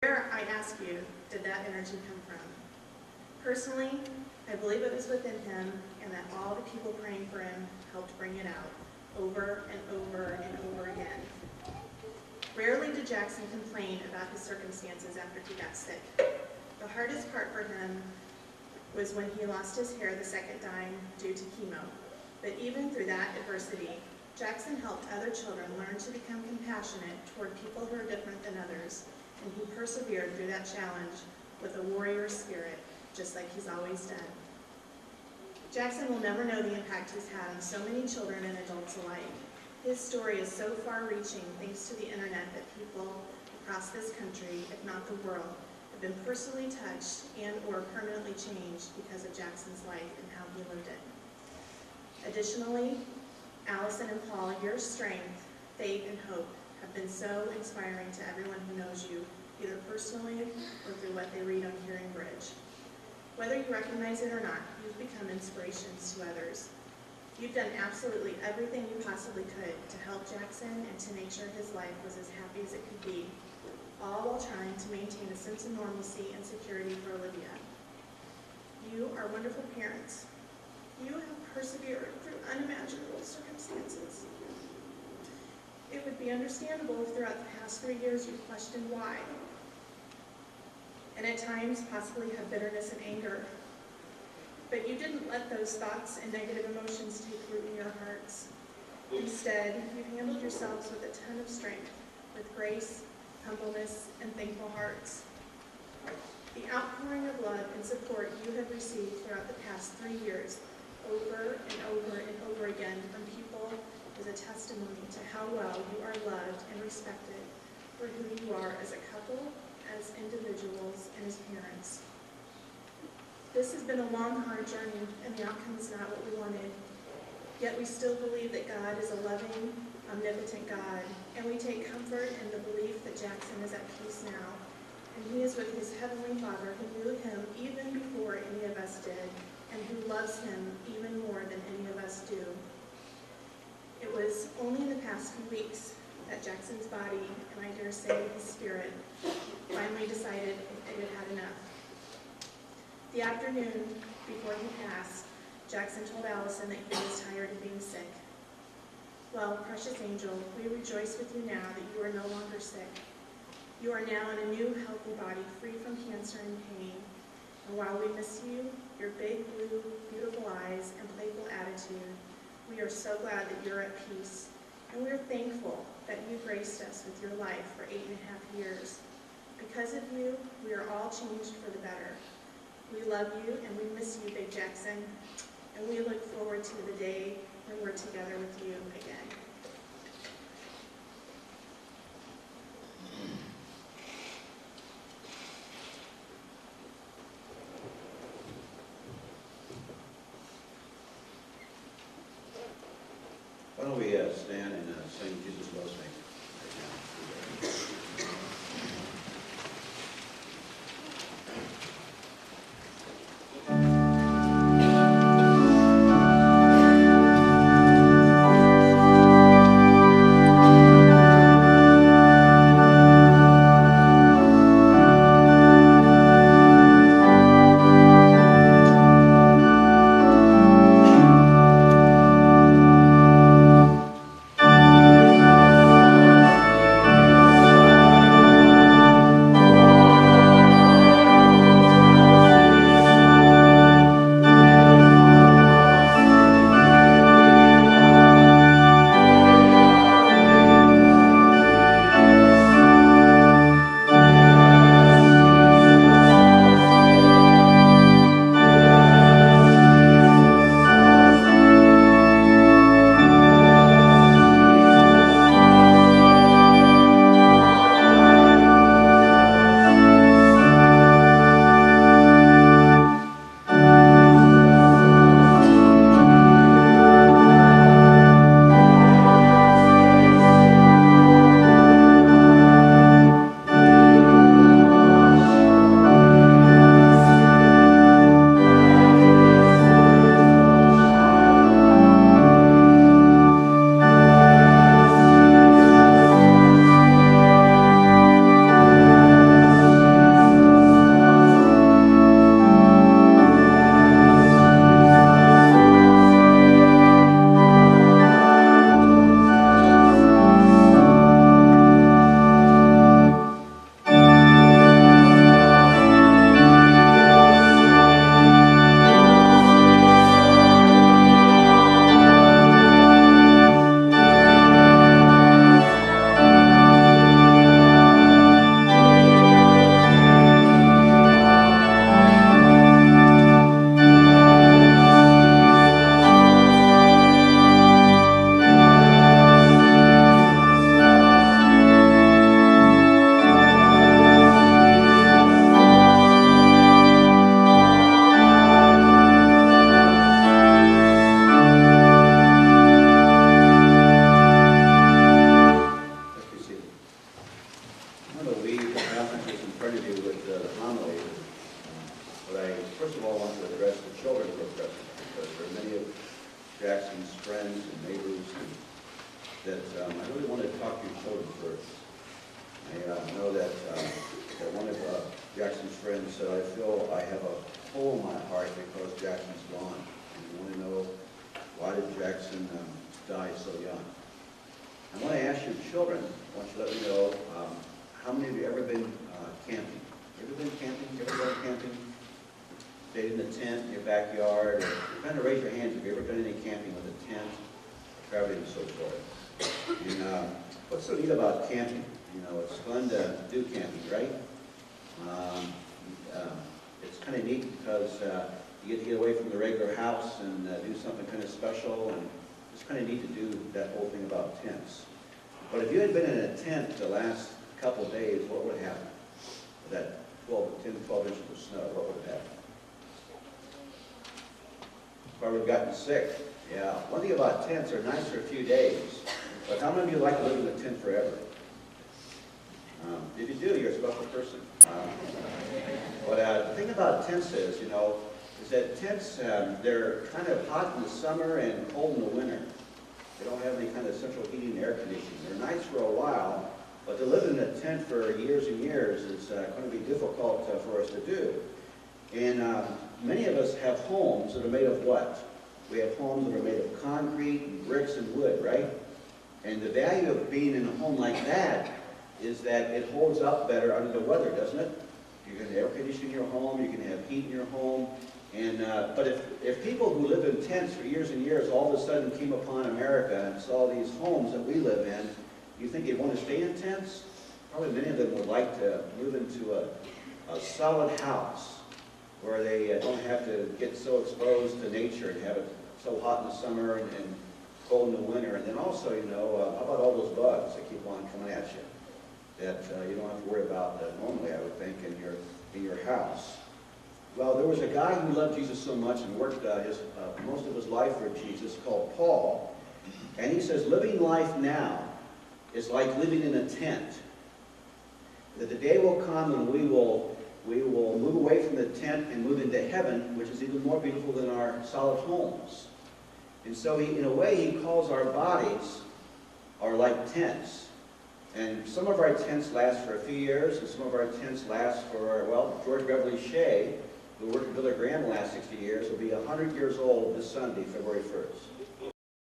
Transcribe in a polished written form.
Where, I ask you, did that energy come from? Personally, I believe it was within him, and that all the people praying for him helped bring it out over and over and over again. Rarely did Jackson complain about his circumstances after he got sick. The hardest part for him was when he lost his hair the second time due to chemo. But even through that adversity, Jackson helped other children learn to become compassionate toward people who are different than others, and he persevered through that challenge with a warrior spirit, just like he's always done. Jackson will never know the impact he's had on so many children and adults alike. His story is so far-reaching thanks to the internet that people across this country, if not the world, have been personally touched and or permanently changed because of Jackson's life and how he lived it. Additionally, Allison and Paul, your strength, faith, and hope have been so inspiring to everyone who knows you, either personally or through what they read on Hearing Bridge. Whether you recognize it or not, you've become inspirations to others. You've done absolutely everything you possibly could to help Jackson and to make sure his life was as happy as it could be, all while trying to maintain a sense of normalcy and security for Olivia. You are wonderful parents. You have persevered through unimaginable circumstances. It would be understandable if throughout the past 3 years you questioned why, and at times possibly had bitterness and anger. But you didn't let those thoughts and negative emotions take root in your hearts. Instead, you handled yourselves with a ton of strength, with grace, humbleness, and thankful hearts. The outpouring of love and support you have received throughout the past 3 years, over and over and over again from people, is a testimony to how well you are loved and respected for who you are as a couple, as individuals, and as parents. This has been a long, hard journey, and the outcome is not what we wanted. Yet we still believe that God is a loving, omnipotent God, and we take comfort in the belief that Jackson is at peace now, and he is with his Heavenly Father who knew him even before any of us did, and who loves him even more than any of us do. It was only in the past few weeks that Jackson's body, and I dare say his spirit, finally decided it had had enough. The afternoon before he passed, Jackson told Allison that he was tired of being sick. Well, precious angel, we rejoice with you now that you are no longer sick. You are now in a new, healthy body, free from cancer and pain. And while we miss you, your big, blue, beautiful eyes and playful attitude, we are so glad that you're at peace. And we're thankful that you graced us with your life for 8.5 years. Because of you, we are all changed for the better. We love you and we miss you, Big Jackson. And we look forward to the day when we're together with you again. Why don't we stand and sing Jesus Loves Me? Jesus interview with the homily, but I first of all want to address the children who are present, because there are many of Jackson's friends and neighbors that I really want to talk to your children first. I know that one of Jackson's friends said, I feel I have a hole in my heart because Jackson's gone. And you want to know, why did Jackson die so young? I want to ask your children, I want you to let me know, how many of you ever been camping? You ever been camping? You ever gone camping? Stayed in a tent in your backyard? Or kind of raise your hands if you ever done any camping with a tent, traveling and so forth. And what's so neat about camping? You know, it's fun to do camping, right? It's kind of neat because you get to get away from the regular house and do something kind of special, and it's kind of neat to do that whole thing about tents. But if you had been in a tent the last couple of days, what would happen? With that 10 to 12 inches of snow, what would happen? Probably gotten sick. Yeah. One thing about tents, they're nice for a few days, but how many of you like to live in a tent forever? If you do, you're a special person. But the thing about tents is, you know, is that tents, they're kind of hot in the summer and cold in the winter. They don't have any kind of central heating and air conditioning. They're nice for a while, but to live in a tent for years and years is going to be difficult for us to do. And many of us have homes that are made of what? We have homes that are made of concrete, and bricks, and wood, right? And the value of being in a home like that is that it holds up better under the weather, doesn't it? You can have air conditioning in your home, you can have heat in your home, and but if people who live in tents for years and years all of a sudden came upon America and saw these homes that we live in, you think they'd want to stay in tents? Probably many of them would like to move into a solid house where they don't have to get so exposed to nature and have it so hot in the summer and cold in the winter. And then also, you know, how about all those bugs that keep on coming at you that you don't have to worry about normally, I would think, in your house? Well, there was a guy who loved Jesus so much and worked most of his life for Jesus, called Paul, and he says, living life now is like living in a tent. That the day will come when we will move away from the tent and move into heaven, which is even more beautiful than our solid homes. And so in a way, he calls our bodies are like tents. And some of our tents last for a few years, and some of our tents last for, well, George Beverly Shea, who worked at Billy Graham the last 60 years, will be 100 years old this Sunday, February 1st.